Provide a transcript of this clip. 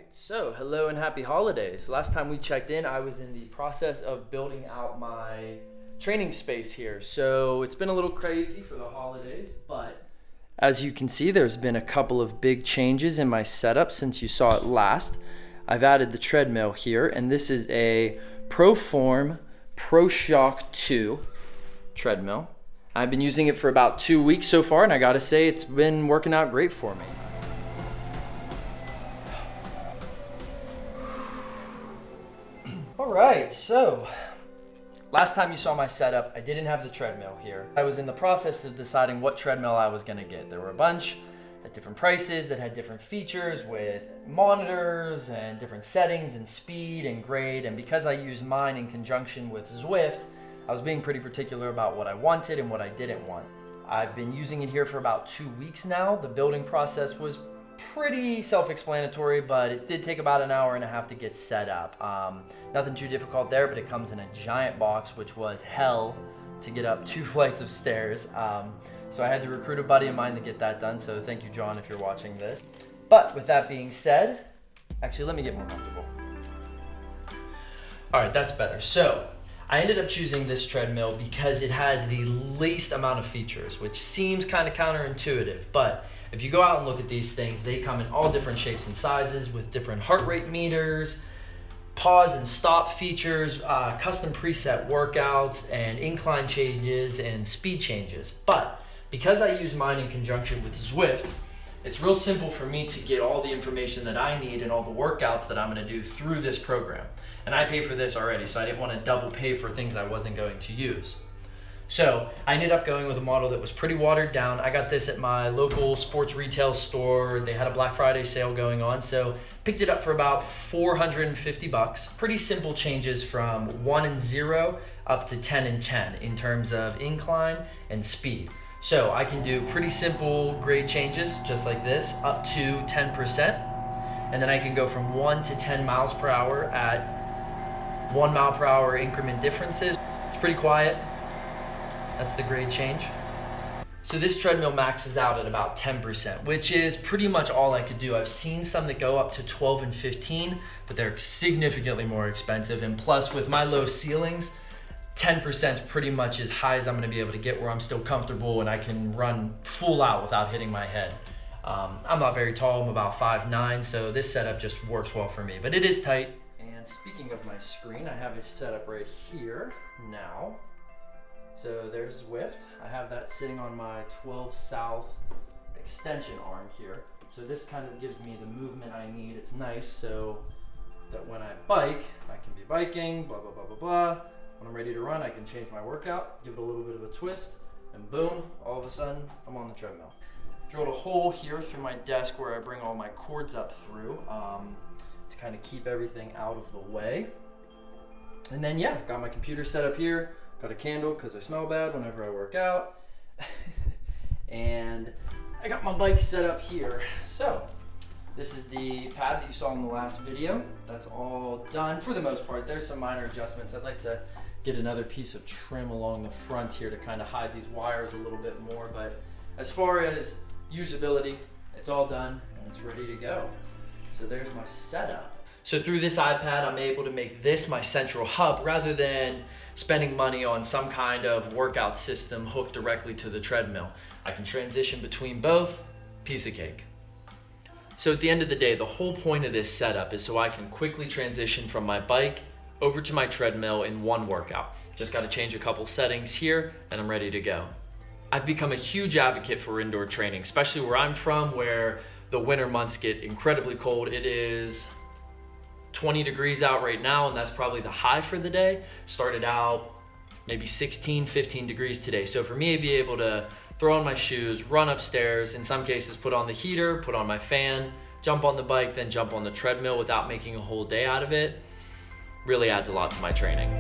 So hello and happy holidays. Last time we checked in, I was in the process of building out my training space here. So it's been a little crazy for the holidays, but as you can see, there's been a couple of big changes in my setup since you saw it last. I've added the treadmill here, and this is a ProForm ProShock 2 treadmill. I've been using it for about 2 weeks so far, and I gotta say it's been working out great for me. All right, so last time you saw my setup, I didn't have the treadmill here. I was in the process of deciding what treadmill I was gonna get. There were a bunch at different prices that had different features with monitors and different settings and speed and grade. And because I used mine in conjunction with Zwift, I was being pretty particular about what I wanted and what I didn't want. I've been using it here for about 2 weeks now. The building process was pretty self-explanatory, but it did take about an hour and a half to get set up. Nothing too difficult there, but it comes in a giant box, which was hell to get up 2 flights of stairs. So I had to recruit a buddy of mine to get that done. So thank you, John, if you're watching this. But with that being said, actually, let me get more comfortable. All right, that's better. So I ended up choosing this treadmill because it had the least amount of features, which seems kind of counterintuitive, but if you go out and look at these things, they come in all different shapes and sizes with different heart rate meters, pause and stop features, custom preset workouts, and incline changes and speed changes. But because I use mine in conjunction with Zwift, it's real simple for me to get all the information that I need and all the workouts that I'm gonna do through this program. And I pay for this already, so I didn't want to double pay for things I wasn't going to use. So I ended up going with a model that was pretty watered down. I got this at my local sports retail store. They had a Black Friday sale going on, so picked it up for about $450. Pretty simple changes from 1 and 0 up to 10 and 10 in terms of incline and speed. So I can do pretty simple grade changes just like this up to 10%. And then I can go from 1 to 10 miles per hour at 1 mile per hour increment differences. It's pretty quiet. That's the grade change. So this treadmill maxes out at about 10%, which is pretty much all I could do. I've seen some that go up to 12 and 15, but they're significantly more expensive. And plus with my low ceilings, 10% is pretty much as high as I'm gonna be able to get where I'm still comfortable and I can run full out without hitting my head. I'm not very tall, I'm about 5'9", so this setup just works well for me, but it is tight. And speaking of my screen, I have it set up right here now. So there's Zwift. I have that sitting on my 12 South extension arm here. So this kind of gives me the movement I need. It's nice so that when I bike, I can be biking, blah, blah, blah, blah, blah. When I'm ready to run, I can change my workout, give it a little bit of a twist, and boom, all of a sudden, I'm on the treadmill. Drilled a hole here through my desk where I bring all my cords up through to kind of keep everything out of the way. And then yeah, got my computer set up here. Got a candle because I smell bad whenever I work out. And I got my bike set up here. So this is the pad that you saw in the last video. That's all done for the most part. There's some minor adjustments. I'd like to get another piece of trim along the front here to kind of hide these wires a little bit more. But as far as usability, it's all done and it's ready to go. So there's my setup. So through this iPad, I'm able to make this my central hub rather than spending money on some kind of workout system hooked directly to the treadmill. I can transition between both, piece of cake. So at the end of the day, the whole point of this setup is so I can quickly transition from my bike over to my treadmill in one workout. Just gotta change a couple settings here and I'm ready to go. I've become a huge advocate for indoor training, especially where I'm from, where the winter months get incredibly cold. It is 20 degrees out right now, and that's probably the high for the day. Started out maybe 16, 15 degrees today. So for me to be able to throw on my shoes, run upstairs, in some cases put on the heater, put on my fan, jump on the bike, then jump on the treadmill without making a whole day out of it, really adds a lot to my training.